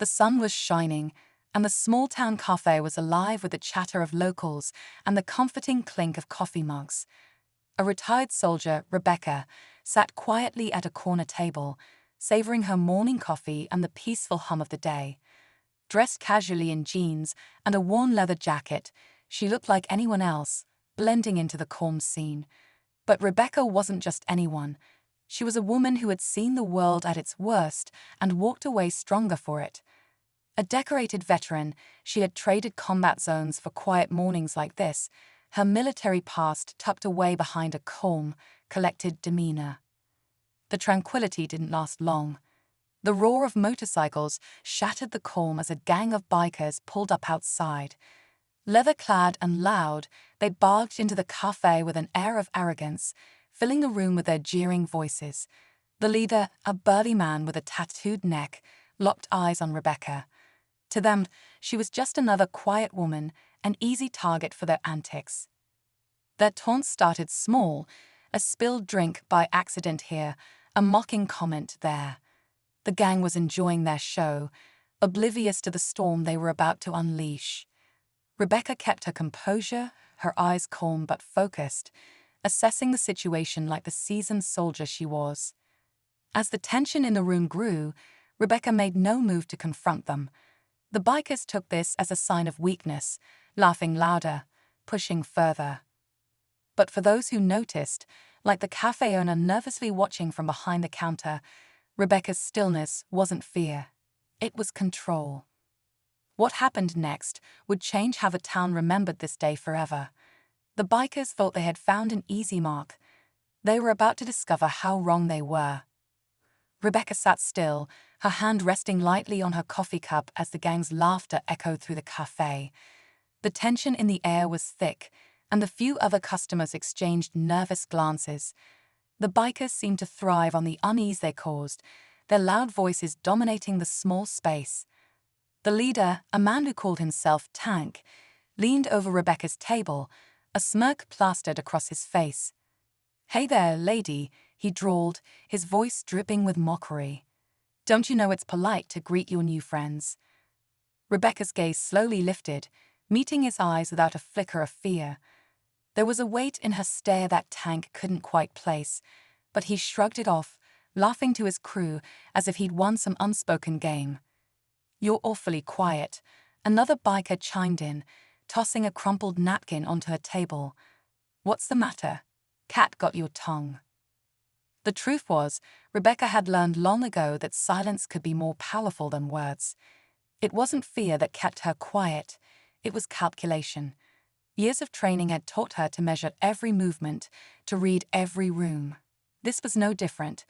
The sun was shining, and the small-town cafe was alive with the chatter of locals and the comforting clink of coffee mugs. A retired soldier, Rebecca, sat quietly at a corner table, savoring her morning coffee and the peaceful hum of the day. Dressed casually in jeans and a worn leather jacket, she looked like anyone else, blending into the calm scene. But Rebecca wasn't just anyone. She was a woman who had seen the world at its worst and walked away stronger for it. A decorated veteran, she had traded combat zones for quiet mornings like this, her military past tucked away behind a calm, collected demeanor. The tranquility didn't last long. The roar of motorcycles shattered the calm as a gang of bikers pulled up outside. Leather-clad and loud, they barged into the cafe with an air of arrogance, filling the room with their jeering voices. The leader, a burly man with a tattooed neck, locked eyes on Rebecca. To them, she was just another quiet woman, an easy target for their antics. Their taunts started small, a spilled drink by accident here, a mocking comment there. The gang was enjoying their show, oblivious to the storm they were about to unleash. Rebecca kept her composure, her eyes calm but focused, assessing the situation like the seasoned soldier she was. As the tension in the room grew, Rebecca made no move to confront them. The bikers took this as a sign of weakness, laughing louder, pushing further. But for those who noticed, like the cafe owner nervously watching from behind the counter, Rebecca's stillness wasn't fear. It was control. What happened next would change how the town remembered this day forever. The bikers thought they had found an easy mark. They were about to discover how wrong they were. Rebecca sat still, her hand resting lightly on her coffee cup as the gang's laughter echoed through the cafe. The tension in the air was thick, and the few other customers exchanged nervous glances. The bikers seemed to thrive on the unease they caused, their loud voices dominating the small space. The leader, a man who called himself Tank, leaned over Rebecca's table, a smirk plastered across his face. "Hey there, lady," he drawled, his voice dripping with mockery. "Don't you know it's polite to greet your new friends?" Rebecca's gaze slowly lifted, meeting his eyes without a flicker of fear. There was a weight in her stare that Tank couldn't quite place, but he shrugged it off, laughing to his crew as if he'd won some unspoken game. "You're awfully quiet," another biker chimed in, tossing a crumpled napkin onto her table. "What's the matter? Cat got your tongue." The truth was, Rebecca had learned long ago that silence could be more powerful than words. It wasn't fear that kept her quiet, it was calculation. Years of training had taught her to measure every movement, to read every room. This was no different.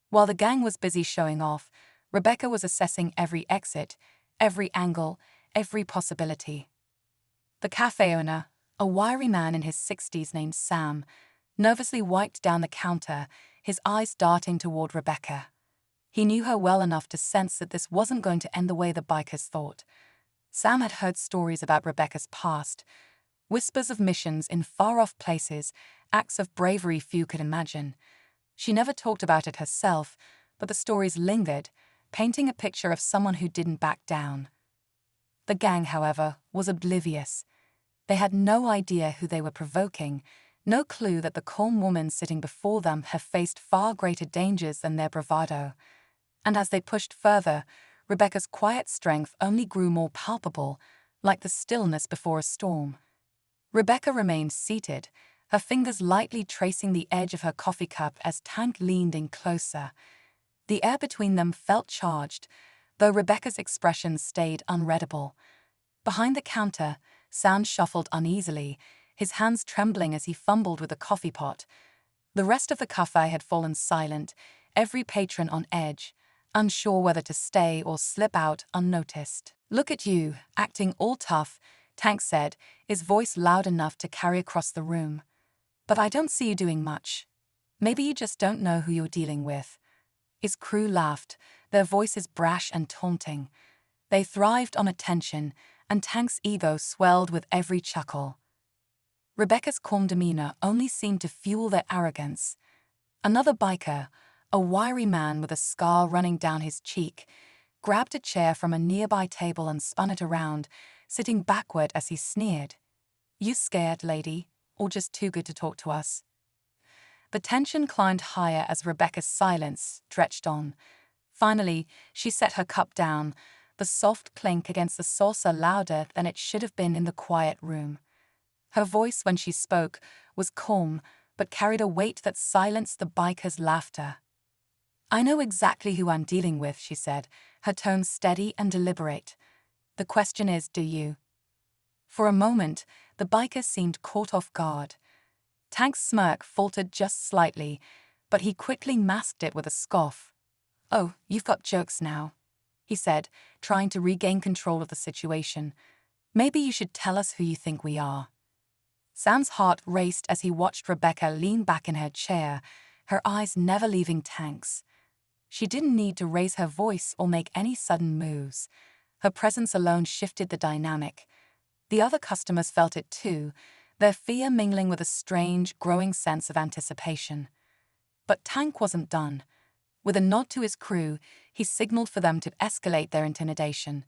While the gang was busy showing off, Rebecca was assessing every exit, every angle, every possibility. The cafe owner, a wiry man in his 60s named Sam, nervously wiped down the counter, his eyes darting toward Rebecca. He knew her well enough to sense that this wasn't going to end the way the bikers thought. Sam had heard stories about Rebecca's past, whispers of missions in far-off places, acts of bravery few could imagine. She never talked about it herself, but the stories lingered, painting a picture of someone who didn't back down. The gang, however, was oblivious. They had no idea who they were provoking, no clue that the calm woman sitting before them had faced far greater dangers than their bravado. And as they pushed further, Rebecca's quiet strength only grew more palpable, like the stillness before a storm. Rebecca remained seated, her fingers lightly tracing the edge of her coffee cup as Tank leaned in closer. The air between them felt charged, though Rebecca's expression stayed unreadable. Behind the counter, Sam shuffled uneasily, his hands trembling as he fumbled with the coffee pot. The rest of the cafe had fallen silent, every patron on edge, unsure whether to stay or slip out unnoticed. "Look at you, acting all tough," Tank said, his voice loud enough to carry across the room. "But I don't see you doing much. Maybe you just don't know who you're dealing with." His crew laughed, their voices brash and taunting. They thrived on attention, and Tank's ego swelled with every chuckle. Rebecca's calm demeanor only seemed to fuel their arrogance. Another biker, a wiry man with a scar running down his cheek, grabbed a chair from a nearby table and spun it around, sitting backward as he sneered. "You scared, lady, or just too good to talk to us?" The tension climbed higher as Rebecca's silence stretched on. Finally, she set her cup down, the soft clink against the saucer louder than it should have been in the quiet room. Her voice, when she spoke, was calm, but carried a weight that silenced the biker's laughter. "I know exactly who I'm dealing with," she said, her tone steady and deliberate. "The question is, do you?" For a moment, the biker seemed caught off guard. Tank's smirk faltered just slightly, but he quickly masked it with a scoff. "Oh, you've got jokes now," he said, trying to regain control of the situation. "Maybe you should tell us who you think we are." Sam's heart raced as he watched Rebecca lean back in her chair, her eyes never leaving Tank's. She didn't need to raise her voice or make any sudden moves. Her presence alone shifted the dynamic. The other customers felt it too, their fear mingling with a strange, growing sense of anticipation. But Tank wasn't done. With a nod to his crew, he signaled for them to escalate their intimidation.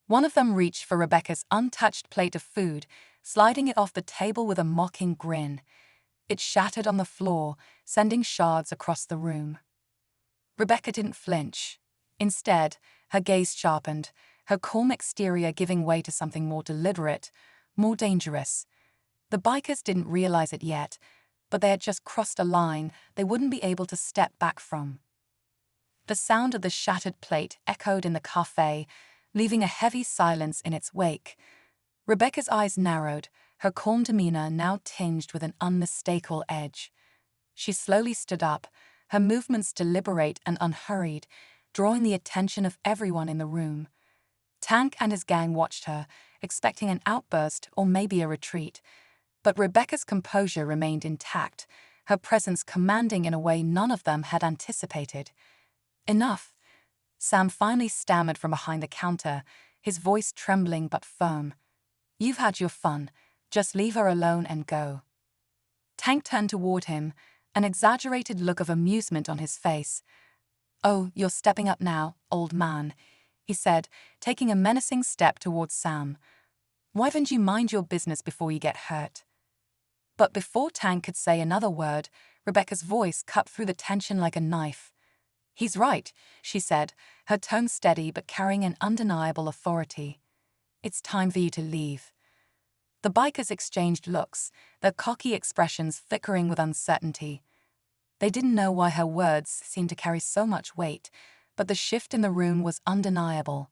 One of them reached for Rebecca's untouched plate of food, sliding it off the table with a mocking grin. It shattered on the floor, sending shards across the room. Rebecca didn't flinch. Instead, her gaze sharpened, her calm exterior giving way to something more deliberate, more dangerous. The bikers didn't realize it yet, but they had just crossed a line they wouldn't be able to step back from. The sound of the shattered plate echoed in the cafe, leaving a heavy silence in its wake. Rebecca's eyes narrowed, her calm demeanor now tinged with an unmistakable edge. She slowly stood up, her movements deliberate and unhurried, drawing the attention of everyone in the room. Tank and his gang watched her, expecting an outburst or maybe a retreat. But Rebecca's composure remained intact, her presence commanding in a way none of them had anticipated. "Enough," Sam finally stammered from behind the counter, his voice trembling but firm. "You've had your fun. Just leave her alone and go." Tank turned toward him, an exaggerated look of amusement on his face. "Oh, you're stepping up now, old man," he said, taking a menacing step towards Sam. "Why don't you mind your business before you get hurt?" But before Tank could say another word, Rebecca's voice cut through the tension like a knife. "He's right," she said, her tone steady but carrying an undeniable authority. "It's time for you to leave." The bikers exchanged looks, their cocky expressions flickering with uncertainty. They didn't know why her words seemed to carry so much weight, but the shift in the room was undeniable.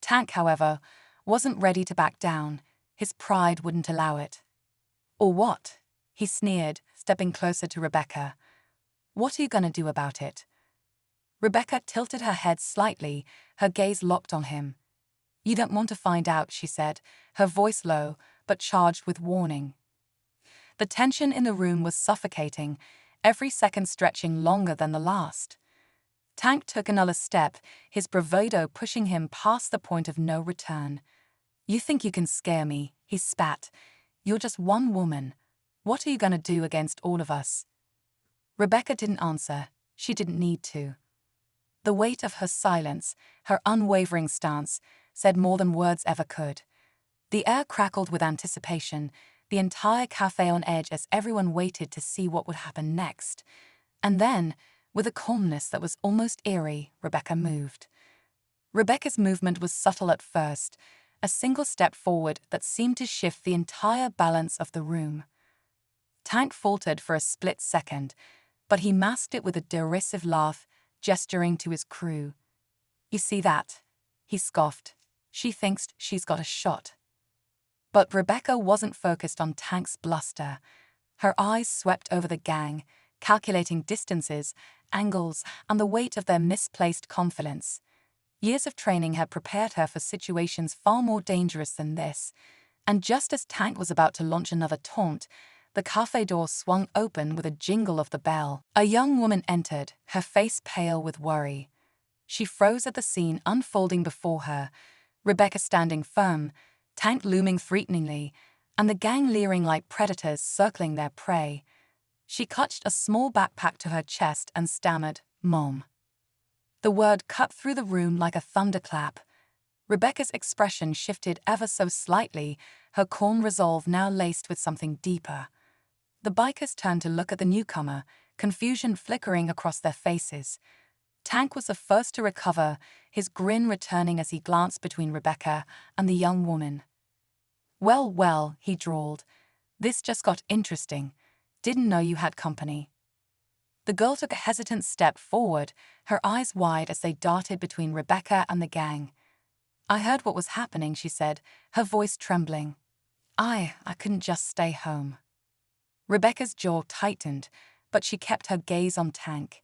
Tank, however, wasn't ready to back down. His pride wouldn't allow it. "Or what?" he sneered, stepping closer to Rebecca. "What are you going to do about it?" Rebecca tilted her head slightly, her gaze locked on him. "You don't want to find out," she said, her voice low, but charged with warning. The tension in the room was suffocating, every second stretching longer than the last. Tank took another step, his bravado pushing him past the point of no return. "You think you can scare me," he spat. "You're just one woman. What are you going to do against all of us?" Rebecca didn't answer. She didn't need to. The weight of her silence, her unwavering stance, said more than words ever could. The air crackled with anticipation, the entire cafe on edge as everyone waited to see what would happen next. And then, with a calmness that was almost eerie, Rebecca moved. Rebecca's movement was subtle at first, a single step forward that seemed to shift the entire balance of the room. Tank faltered for a split second, but he masked it with a derisive laugh, gesturing to his crew. "You see that?" he scoffed. "She thinks she's got a shot." But Rebecca wasn't focused on Tank's bluster. Her eyes swept over the gang, calculating distances, angles, and the weight of their misplaced confidence. Years of training had prepared her for situations far more dangerous than this, and just as Tank was about to launch another taunt, the cafe door swung open with a jingle of the bell. A young woman entered, her face pale with worry. She froze at the scene unfolding before her, Rebecca standing firm, Tank looming threateningly, and the gang leering like predators circling their prey. She clutched a small backpack to her chest and stammered, "Mom." The word cut through the room like a thunderclap. Rebecca's expression shifted ever so slightly, her calm resolve now laced with something deeper. The bikers turned to look at the newcomer, confusion flickering across their faces. Tank was the first to recover, his grin returning as he glanced between Rebecca and the young woman. "Well, well," he drawled. "This just got interesting. Didn't know you had company." The girl took a hesitant step forward, her eyes wide as they darted between Rebecca and the gang. "I heard what was happening," she said, her voice trembling. I couldn't just stay home." Rebecca's jaw tightened, but she kept her gaze on Tank.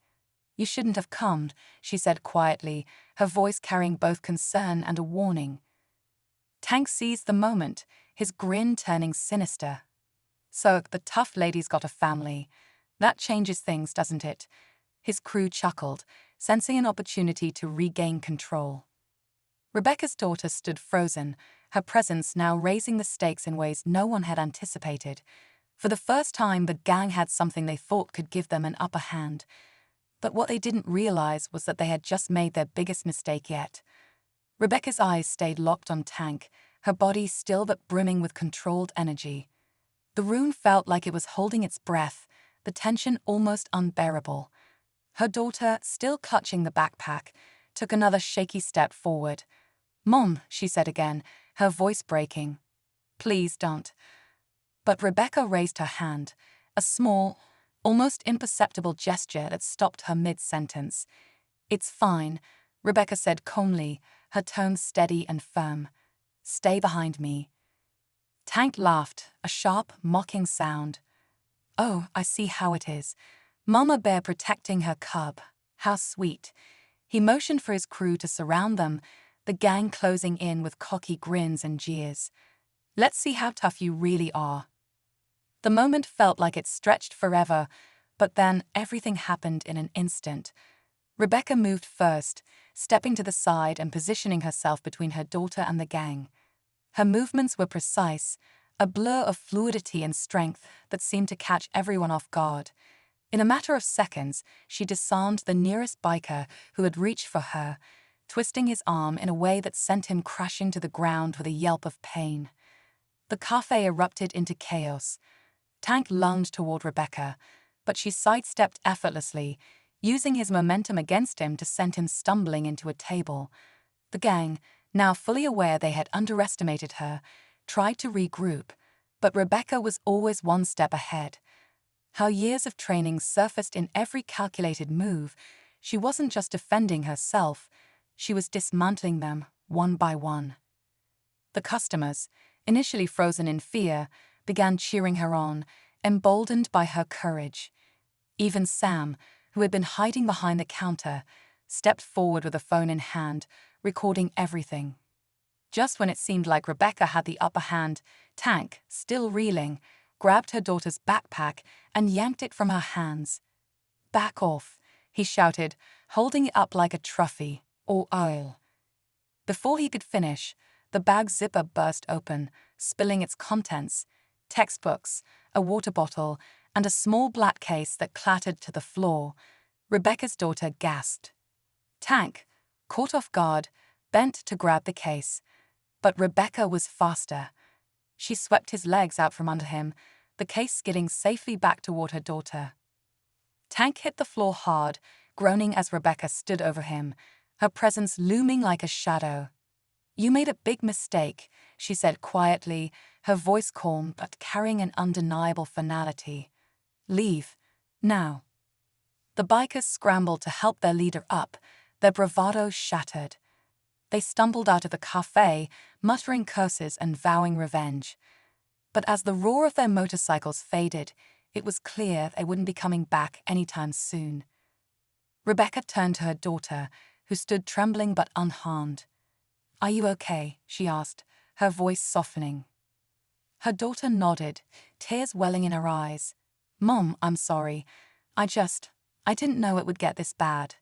"You shouldn't have come," she said quietly, her voice carrying both concern and a warning. Tank seized the moment, his grin turning sinister. "So, the tough lady's got a family. That changes things, doesn't it?" His crew chuckled, sensing an opportunity to regain control. Rebecca's daughter stood frozen, her presence now raising the stakes in ways no one had anticipated. For the first time, the gang had something they thought could give them an upper hand. But what they didn't realize was that they had just made their biggest mistake yet. Rebecca's eyes stayed locked on Tank, her body still but brimming with controlled energy. The room felt like it was holding its breath, the tension almost unbearable. Her daughter, still clutching the backpack, took another shaky step forward. "Mom," she said again, her voice breaking. "Please don't." But Rebecca raised her hand, a small, almost imperceptible gesture that stopped her mid-sentence. "It's fine," Rebecca said calmly, her tone steady and firm. "Stay behind me." Tank laughed, a sharp, mocking sound. "Oh, I see how it is. Mama Bear protecting her cub. How sweet." He motioned for his crew to surround them, the gang closing in with cocky grins and jeers. "Let's see how tough you really are." The moment felt like it stretched forever, but then everything happened in an instant. Rebecca moved first, stepping to the side and positioning herself between her daughter and the gang. Her movements were precise, a blur of fluidity and strength that seemed to catch everyone off guard. In a matter of seconds, she disarmed the nearest biker who had reached for her, twisting his arm in a way that sent him crashing to the ground with a yelp of pain. The cafe erupted into chaos. Tank lunged toward Rebecca, but she sidestepped effortlessly, using his momentum against him to send him stumbling into a table. The gang, now fully aware they had underestimated her, tried to regroup, but Rebecca was always one step ahead. Her years of training surfaced in every calculated move. She wasn't just defending herself, she was dismantling them one by one. The customers, initially frozen in fear, began cheering her on, emboldened by her courage. Even Sam, who had been hiding behind the counter, stepped forward with a phone in hand, recording everything. Just when it seemed like Rebecca had the upper hand, Tank, still reeling, grabbed her daughter's backpack and yanked it from her hands. "Back off," he shouted, holding it up like a trophy, or oil. Before he could finish, the bag's zipper burst open, spilling its contents: textbooks, a water bottle, and a small black case that clattered to the floor. Rebecca's daughter gasped. Tank, caught off guard, bent to grab the case. But Rebecca was faster. She swept his legs out from under him, the case skidding safely back toward her daughter. Tank hit the floor hard, groaning as Rebecca stood over him, her presence looming like a shadow. "You made a big mistake," she said quietly, her voice calm but carrying an undeniable finality. "Leave. Now." The bikers scrambled to help their leader up, their bravado shattered. They stumbled out of the cafe, muttering curses and vowing revenge. But as the roar of their motorcycles faded, it was clear they wouldn't be coming back anytime soon. Rebecca turned to her daughter, who stood trembling but unharmed. "Are you okay?" she asked, her voice softening. Her daughter nodded, tears welling in her eyes. "Mom, I'm sorry. I didn't know it would get this bad."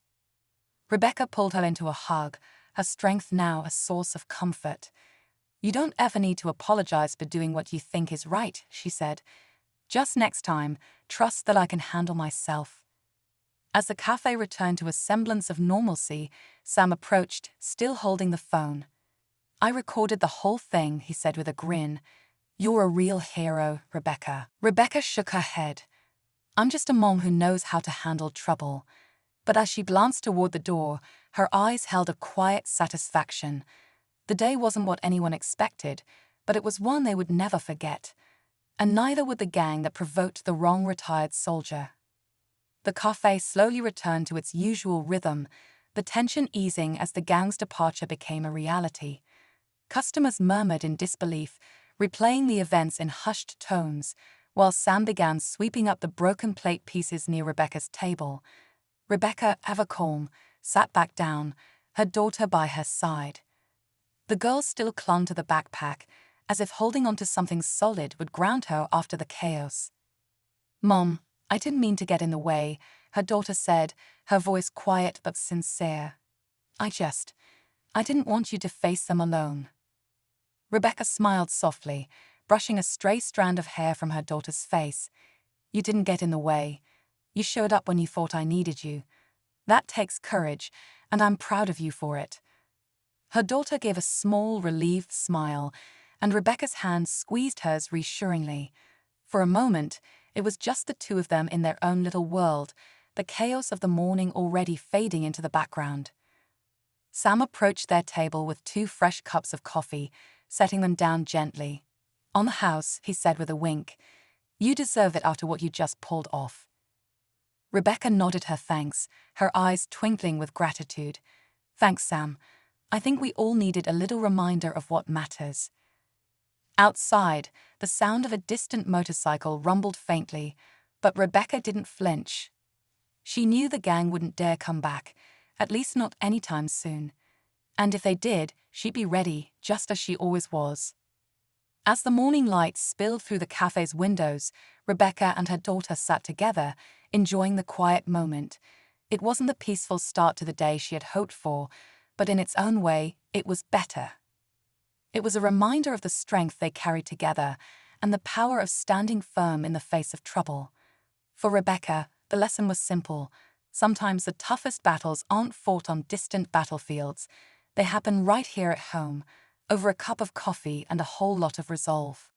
Rebecca pulled her into a hug, her strength now a source of comfort. "You don't ever need to apologize for doing what you think is right," she said. "Just next time, trust that I can handle myself." As the cafe returned to a semblance of normalcy, Sam approached, still holding the phone. "I recorded the whole thing," he said with a grin. "You're a real hero, Rebecca." Rebecca shook her head. "I'm just a mom who knows how to handle trouble." But as she glanced toward the door, her eyes held a quiet satisfaction. The day wasn't what anyone expected, but it was one they would never forget. And neither would the gang that provoked the wrong retired soldier. The cafe slowly returned to its usual rhythm, the tension easing as the gang's departure became a reality. Customers murmured in disbelief, replaying the events in hushed tones, while Sam began sweeping up the broken plate pieces near Rebecca's table. Rebecca, ever calm, sat back down, her daughter by her side. The girl still clung to the backpack, as if holding onto something solid would ground her after the chaos. "Mom, I didn't mean to get in the way," her daughter said, her voice quiet but sincere. I didn't want you to face them alone." Rebecca smiled softly, brushing a stray strand of hair from her daughter's face. "You didn't get in the way. You showed up when you thought I needed you. That takes courage, and I'm proud of you for it." Her daughter gave a small, relieved smile, and Rebecca's hand squeezed hers reassuringly. For a moment, it was just the two of them in their own little world, the chaos of the morning already fading into the background. Sam approached their table with 2 fresh cups of coffee, setting them down gently. "On the house," he said with a wink. "You deserve it after what you just pulled off." Rebecca nodded her thanks, her eyes twinkling with gratitude. "Thanks, Sam. I think we all needed a little reminder of what matters." Outside, the sound of a distant motorcycle rumbled faintly, but Rebecca didn't flinch. She knew the gang wouldn't dare come back, at least not anytime soon. And if they did, she'd be ready, just as she always was. As the morning light spilled through the cafe's windows, Rebecca and her daughter sat together, enjoying the quiet moment. It wasn't the peaceful start to the day she had hoped for, but in its own way, it was better. It was a reminder of the strength they carried together and the power of standing firm in the face of trouble. For Rebecca, the lesson was simple. Sometimes the toughest battles aren't fought on distant battlefields. They happen right here at home, over a cup of coffee and a whole lot of resolve.